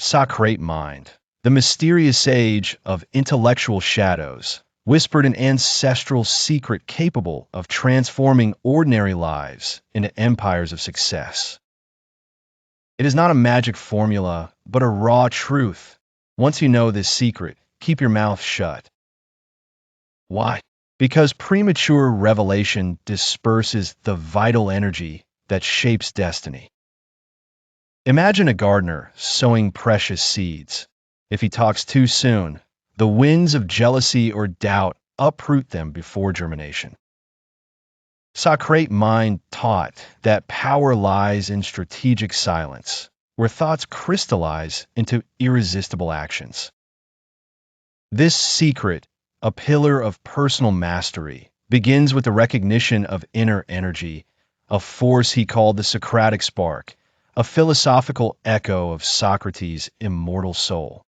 Socrate Mind, the mysterious age of intellectual shadows, whispered an ancestral secret capable of transforming ordinary lives into empires of success. It is not a magic formula, but a raw truth. Once you know this secret, keep your mouth shut. Why? Because premature revelation disperses the vital energy that shapes destiny. Imagine a gardener sowing precious seeds. If he talks too soon, the winds of jealousy or doubt uproot them before germination. Socrate Mind taught that power lies in strategic silence, where thoughts crystallize into irresistible actions. This secret, a pillar of personal mastery, begins with the recognition of inner energy, a force he called the Socratic spark, a philosophical echo of Socrates' immortal soul.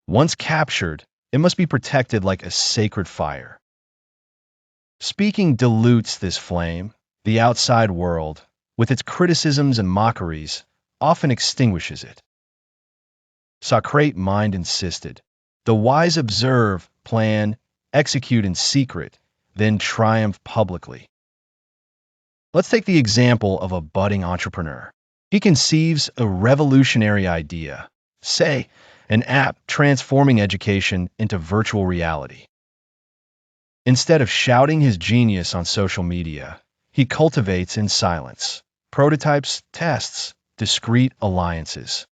Once captured, it must be protected like a sacred fire. Speaking dilutes this flame. The outside world, with its criticisms and mockeries, often extinguishes it. Socrate Mind insisted, the wise observe, plan, execute in secret, then triumph publicly. Let's take the example of a budding entrepreneur. He conceives a revolutionary idea, say, an app transforming education into virtual reality. Instead of shouting his genius on social media, he cultivates in silence, prototypes, tests, discreet alliances.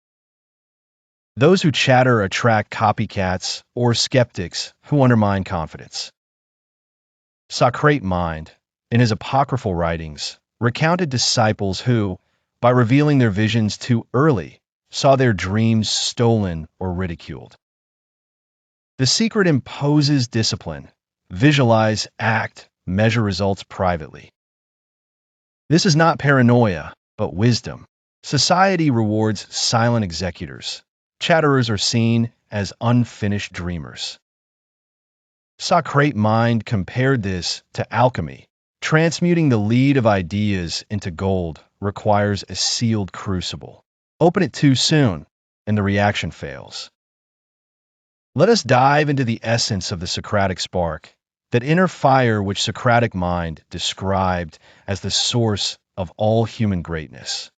Those who chatter attract copycats or skeptics who undermine confidence. Socrate Mind, in his apocryphal writings, recounted disciples who, by revealing their visions too early, saw their dreams stolen or ridiculed. The secret imposes discipline. Visualize, act, measure results privately. This is not paranoia, but wisdom. Society rewards silent executors. Chatterers are seen as unfinished dreamers. Socrate Mind compared this to alchemy. Transmuting the lead of ideas into gold requires a sealed crucible. Open it too soon, and the reaction fails. Let us dive into the essence of the Socratic spark, that inner fire which Socratic Mind described as the source of all human greatness.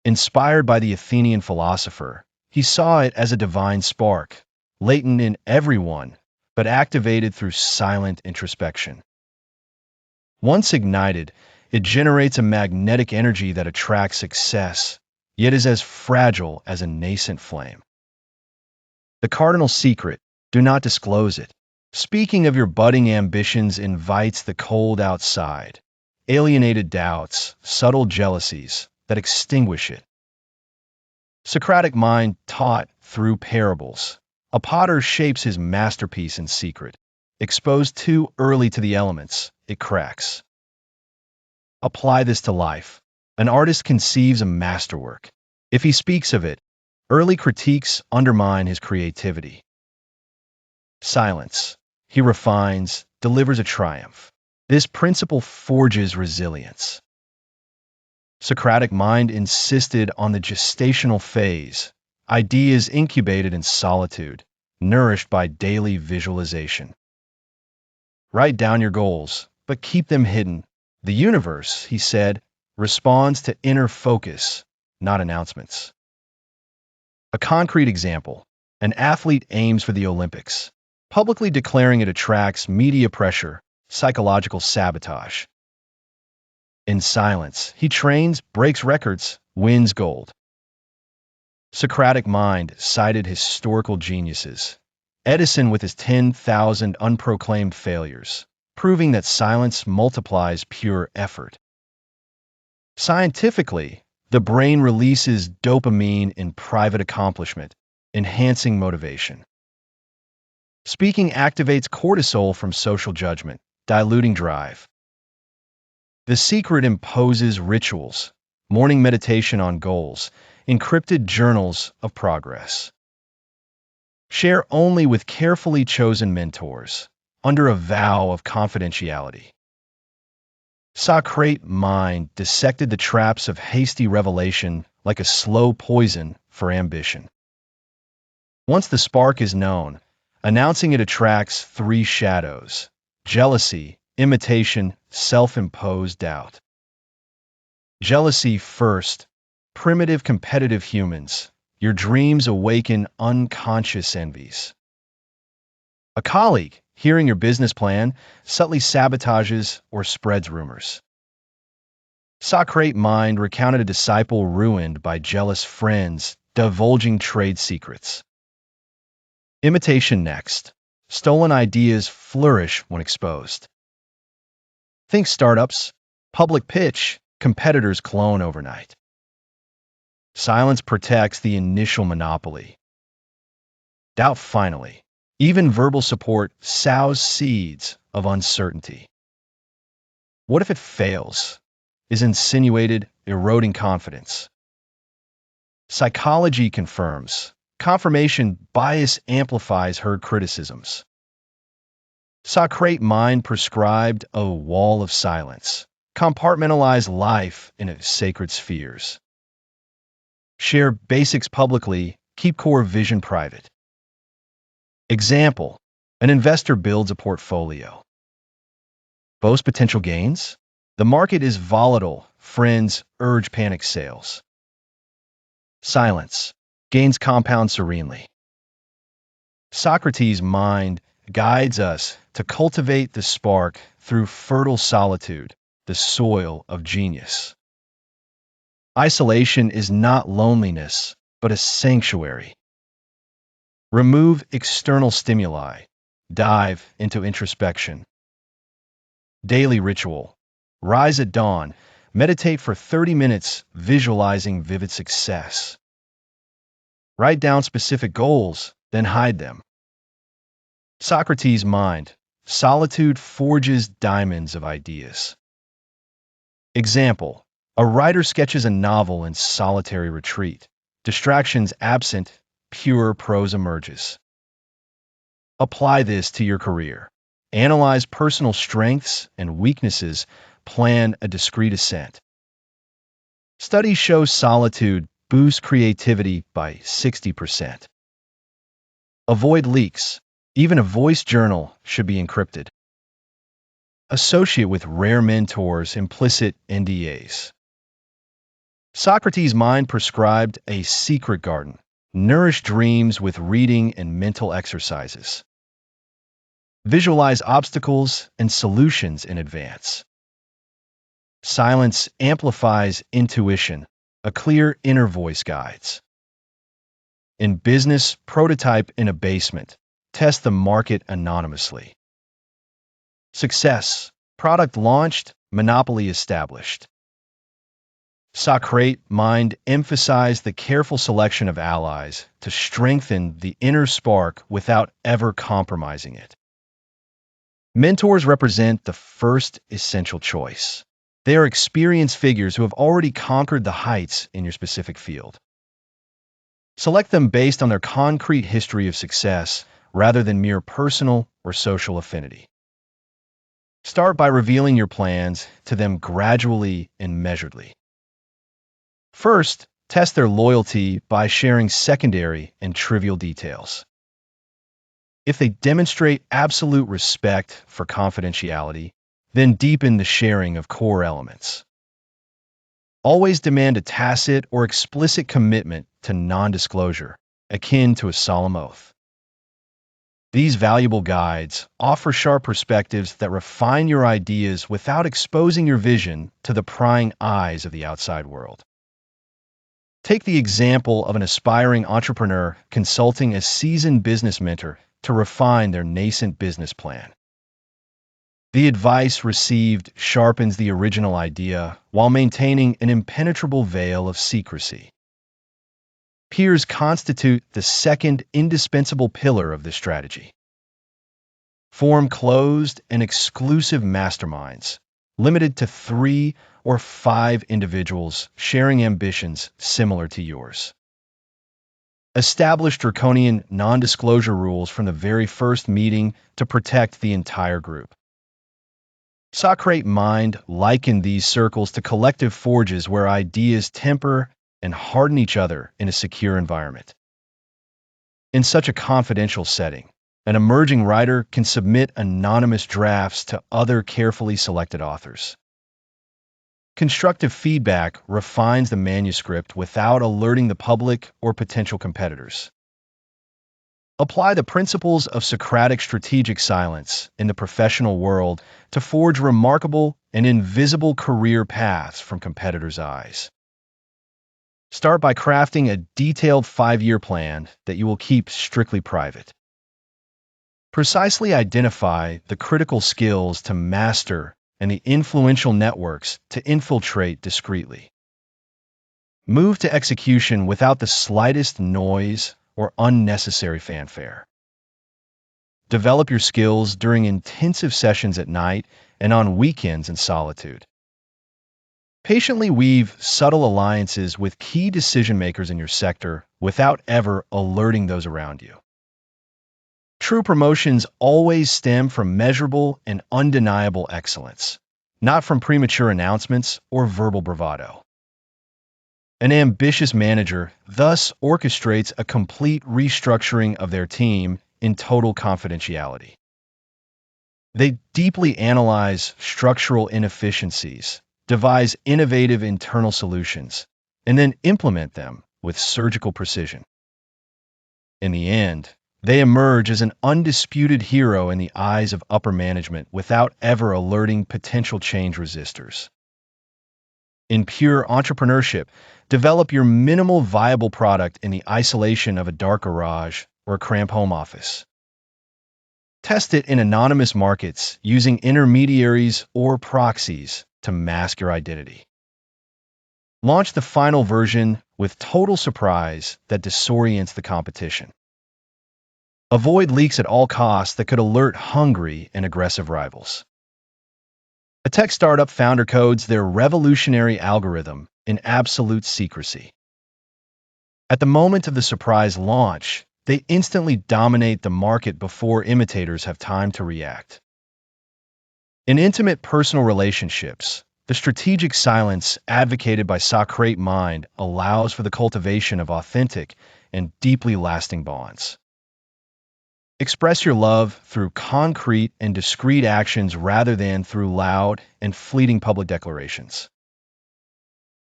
Inspired by the Athenian philosopher, he saw it as a divine spark, latent in everyone, but activated through silent introspection. Once ignited, it generates a magnetic energy that attracts success, yet is as fragile as a nascent flame. The cardinal secret: do not disclose it. Speaking of your budding ambitions invites the cold outside, alienated doubts, subtle jealousies that extinguish it. Socratic Mind taught through parables. A potter shapes his masterpiece in secret. Exposed too early to the elements, it cracks. Apply this to life. An artist conceives a masterwork. If he speaks of it, early critiques undermine his creativity. Silence. He refines, delivers a triumph. This principle forges resilience. Socratic Mind insisted on the gestational phase, ideas incubated in solitude, nourished by daily visualization. Write down your goals, but keep them hidden. The universe, he said, responds to inner focus, not announcements. A concrete example: an athlete aims for the Olympics. Publicly declaring it attracts media pressure, psychological sabotage. In silence, he trains, breaks records, wins gold. Socratic Mind cited historical geniuses. Edison with his 10,000 unproclaimed failures, proving that silence multiplies pure effort. Scientifically, the brain releases dopamine in private accomplishment, enhancing motivation. Speaking activates cortisol from social judgment, diluting drive. The secret imposes rituals, morning meditation on goals, encrypted journals of progress. Share only with carefully chosen mentors, under a vow of confidentiality. Socrate Mind dissected the traps of hasty revelation like a slow poison for ambition. Once the spark is known, announcing it attracts three shadows: jealousy, imitation, self-imposed doubt. Jealousy first. Primitive competitive humans. Your dreams awaken unconscious envies. A colleague, hearing your business plan, subtly sabotages or spreads rumors. Socrate Mind recounted a disciple ruined by jealous friends, divulging trade secrets. Imitation next. Stolen ideas flourish when exposed. Think startups, public pitch, competitors clone overnight. Silence protects the initial monopoly. Doubt finally. Even verbal support sows seeds of uncertainty. What if it fails? Is insinuated, eroding confidence. Psychology confirms. Confirmation bias amplifies heard criticisms. Socrate Mind prescribed a wall of silence. Compartmentalize life in sacred spheres. Share basics publicly, keep core vision private. Example: an investor builds a portfolio. Boast potential gains? The market is volatile, friends urge panic sales. Silence. Gains compound serenely. Socrates' mind guides us to cultivate the spark through fertile solitude, the soil of genius. Isolation is not loneliness, but a sanctuary. Remove external stimuli. Dive into introspection. Daily ritual. Rise at dawn. Meditate for 30 minutes, visualizing vivid success. Write down specific goals, then hide them. Socrates' Mind. Solitude forges diamonds of ideas. Example: a writer sketches a novel in solitary retreat. Distractions absent, pure prose emerges. Apply this to your career. Analyze personal strengths and weaknesses. Plan a discreet ascent. Studies show solitude boosts creativity by 60%. Avoid leaks. Even a voice journal should be encrypted. Associate with rare mentors, implicit NDAs. Socrates' Mind prescribed a secret garden. Nourish dreams with reading and mental exercises. Visualize obstacles and solutions in advance. Silence amplifies intuition. A clear inner voice guides. In business, prototype in a basement. Test the market anonymously. Success. Product launched, monopoly established. Socrate Mind emphasized the careful selection of allies to strengthen the inner spark without ever compromising it. Mentors represent the first essential choice. They are experienced figures who have already conquered the heights in your specific field. Select them based on their concrete history of success rather than mere personal or social affinity. Start by revealing your plans to them gradually and measuredly. First, test their loyalty by sharing secondary and trivial details. If they demonstrate absolute respect for confidentiality, then deepen the sharing of core elements. Always demand a tacit or explicit commitment to non-disclosure, akin to a solemn oath. These valuable guides offer sharp perspectives that refine your ideas without exposing your vision to the prying eyes of the outside world. Take the example of an aspiring entrepreneur consulting a seasoned business mentor to refine their nascent business plan. The advice received sharpens the original idea while maintaining an impenetrable veil of secrecy. Peers constitute the second indispensable pillar of this strategy. Form closed and exclusive masterminds, limited to 3 or 5 individuals sharing ambitions similar to yours. Establish draconian non-disclosure rules from the very first meeting to protect the entire group. Socrate Mind likened these circles to collective forges where ideas temper and harden each other in a secure environment. In such a confidential setting, an emerging writer can submit anonymous drafts to other carefully selected authors. Constructive feedback refines the manuscript without alerting the public or potential competitors. Apply the principles of Socratic strategic silence in the professional world to forge remarkable and invisible career paths from competitors' eyes. Start by crafting a detailed 5-year plan that you will keep strictly private. Precisely identify the critical skills to master and the influential networks to infiltrate discreetly. Move to execution without the slightest noise or unnecessary fanfare. Develop your skills during intensive sessions at night and on weekends in solitude. Patiently weave subtle alliances with key decision-makers in your sector without ever alerting those around you. True promotions always stem from measurable and undeniable excellence, not from premature announcements or verbal bravado. An ambitious manager thus orchestrates a complete restructuring of their team in total confidentiality. They deeply analyze structural inefficiencies, devise innovative internal solutions, and then implement them with surgical precision. In the end, they emerge as an undisputed hero in the eyes of upper management without ever alerting potential change resistors. In pure entrepreneurship, develop your minimal viable product in the isolation of a dark garage or a cramped home office. Test it in anonymous markets using intermediaries or proxies to mask your identity. Launch the final version with total surprise that disorients the competition. Avoid leaks at all costs that could alert hungry and aggressive rivals. A tech startup founder codes their revolutionary algorithm in absolute secrecy. At the moment of the surprise launch, they instantly dominate the market before imitators have time to react. In intimate personal relationships, the strategic silence advocated by Socrate Mind allows for the cultivation of authentic and deeply lasting bonds. Express your love through concrete and discreet actions rather than through loud and fleeting public declarations.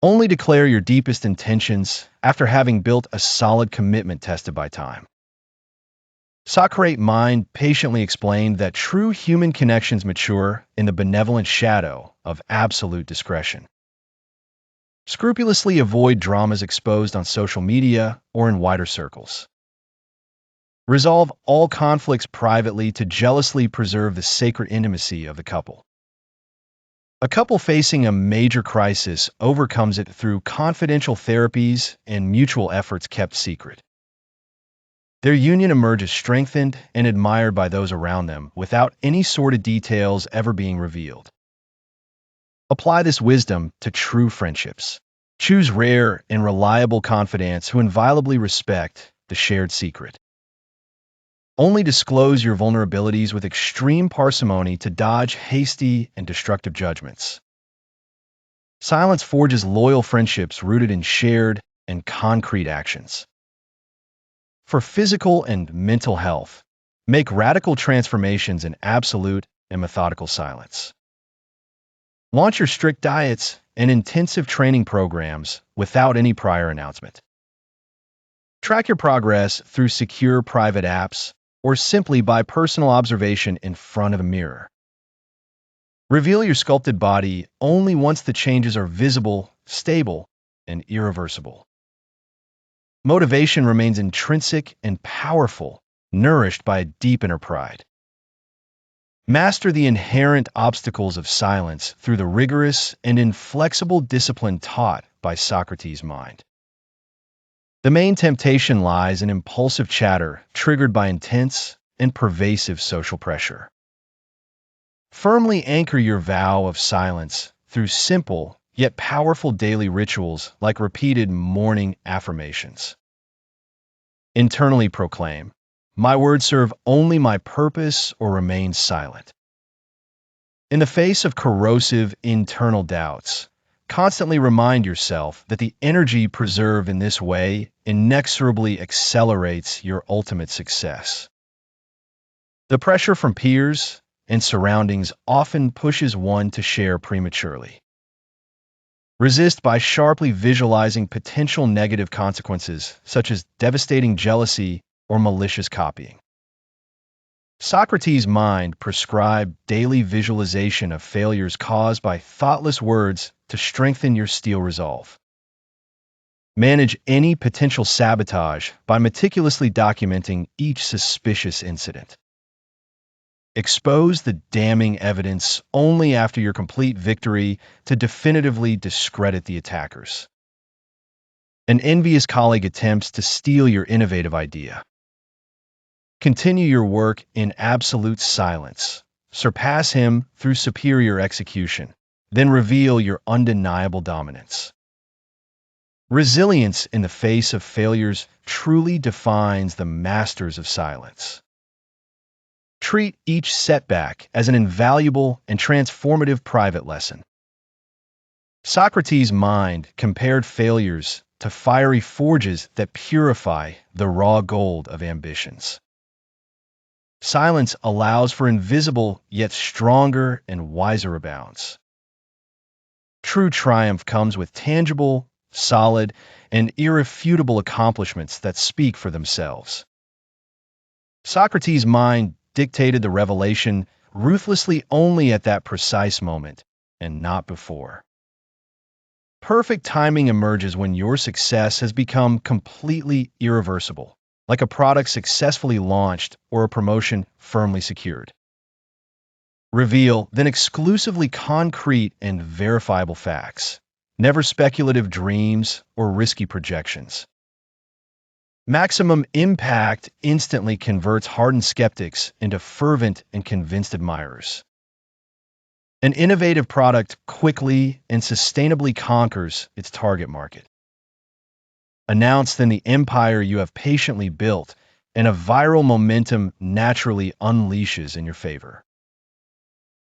Only declare your deepest intentions after having built a solid commitment tested by time. Socrate Mind patiently explained that true human connections mature in the benevolent shadow of absolute discretion. Scrupulously avoid dramas exposed on social media or in wider circles. Resolve all conflicts privately to jealously preserve the sacred intimacy of the couple. A couple facing a major crisis overcomes it through confidential therapies and mutual efforts kept secret. Their union emerges strengthened and admired by those around them without any sordid details ever being revealed. Apply this wisdom to true friendships. Choose rare and reliable confidants who inviolably respect the shared secret. Only disclose your vulnerabilities with extreme parsimony to dodge hasty and destructive judgments. Silence forges loyal friendships rooted in shared and concrete actions. For physical and mental health, make radical transformations in absolute and methodical silence. Launch your strict diets and intensive training programs without any prior announcement. Track your progress through secure private apps or simply by personal observation in front of a mirror. Reveal your sculpted body only once the changes are visible, stable, and irreversible. Motivation remains intrinsic and powerful, nourished by a deep inner pride. Master the inherent obstacles of silence through the rigorous and inflexible discipline taught by Socrates' mind. The main temptation lies in impulsive chatter triggered by intense and pervasive social pressure. Firmly anchor your vow of silence through simple yet powerful daily rituals like repeated morning affirmations. Internally proclaim, "My words serve only my purpose or remain silent." In the face of corrosive internal doubts, Constantly remind yourself that the energy preserved in this way inexorably accelerates your ultimate success. The pressure from peers and surroundings often pushes one to share prematurely. Resist by sharply visualizing potential negative consequences, such as devastating jealousy or malicious copying. Socrates' mind prescribed daily visualization of failures caused by thoughtless words to strengthen your steel resolve. Manage any potential sabotage by meticulously documenting each suspicious incident. Expose the damning evidence only after your complete victory to definitively discredit the attackers. An envious colleague attempts to steal your innovative idea. Continue your work in absolute silence. Surpass him through superior execution. Then reveal your undeniable dominance. Resilience in the face of failures truly defines the masters of silence. Treat each setback as an invaluable and transformative private lesson. Socrates' mind compared failures to fiery forges that purify the raw gold of ambitions. Silence allows for invisible yet stronger and wiser rebounds. True triumph comes with tangible, solid, and irrefutable accomplishments that speak for themselves. Socrates' mind dictated the revelation ruthlessly only at that precise moment, and not before. Perfect timing emerges when your success has become completely irreversible, like a product successfully launched or a promotion firmly secured. Reveal, then exclusively concrete and verifiable facts, never speculative dreams or risky projections. Maximum impact instantly converts hardened skeptics into fervent and convinced admirers. An innovative product quickly and sustainably conquers its target market. Announce then the empire you have patiently built, and a viral momentum naturally unleashes in your favor.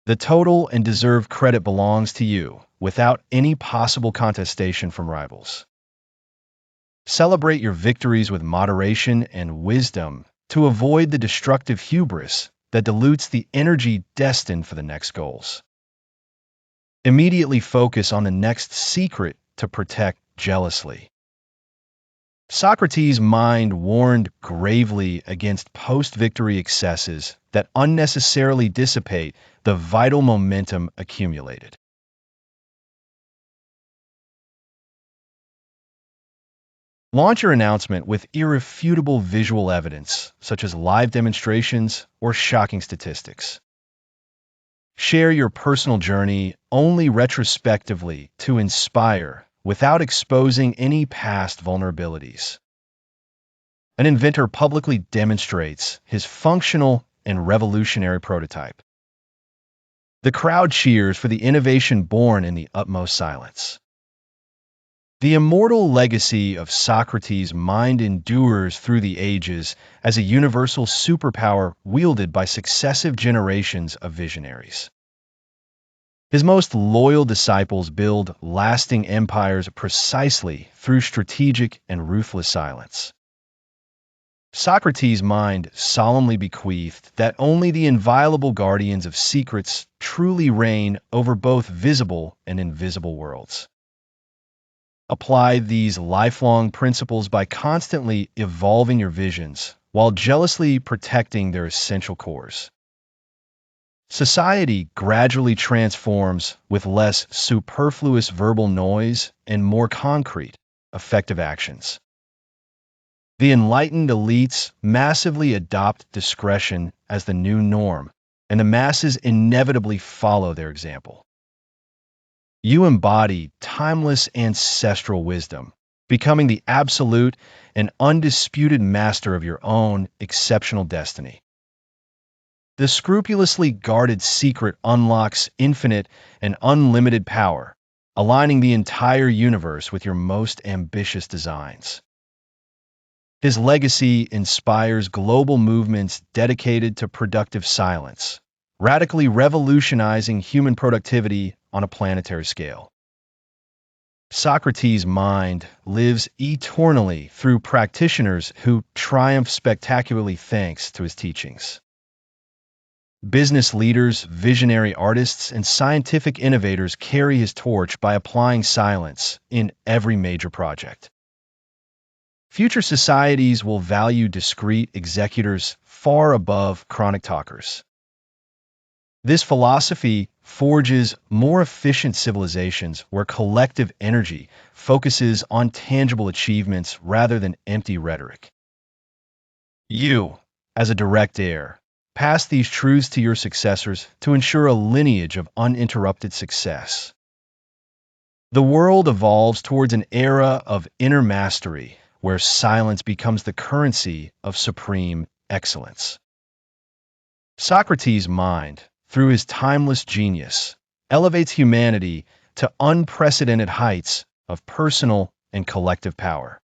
The total and deserved credit belongs to you, without any possible contestation from rivals. Celebrate your victories with moderation and wisdom to avoid the destructive hubris that dilutes the energy destined for the next goals. Immediately focus on the next secret to protect jealously. Socrates' mind warned gravely against post-victory excesses that unnecessarily dissipate the vital momentum accumulated. Launch your announcement with irrefutable visual evidence, such as live demonstrations or shocking statistics. Share your personal journey only retrospectively to inspire, without exposing any past vulnerabilities. An inventor publicly demonstrates his functional and revolutionary prototype. The crowd cheers for the innovation born in the utmost silence. The immortal legacy of Socrates' mind endures through the ages as a universal superpower wielded by successive generations of visionaries. His most loyal disciples build lasting empires precisely through strategic and ruthless silence. Socrates' mind solemnly bequeathed that only the inviolable guardians of secrets truly reign over both visible and invisible worlds. Apply these lifelong principles by constantly evolving your visions while jealously protecting their essential cores. Society gradually transforms with less superfluous verbal noise and more concrete, effective actions. The enlightened elites massively adopt discretion as the new norm, and the masses inevitably follow their example. You embody timeless ancestral wisdom, becoming the absolute and undisputed master of your own exceptional destiny. The scrupulously guarded secret unlocks infinite and unlimited power, aligning the entire universe with your most ambitious designs. His legacy inspires global movements dedicated to productive silence, radically revolutionizing human productivity on a planetary scale. Socrates' mind lives eternally through practitioners who triumph spectacularly thanks to his teachings. Business leaders, visionary artists, and scientific innovators carry his torch by applying silence in every major project. Future societies will value discreet executors far above chronic talkers. This philosophy forges more efficient civilizations where collective energy focuses on tangible achievements rather than empty rhetoric. You, as a direct heir, pass these truths to your successors to ensure a lineage of uninterrupted success. The world evolves towards an era of inner mastery where silence becomes the currency of supreme excellence. Socrates' mind, through his timeless genius, elevates humanity to unprecedented heights of personal and collective power.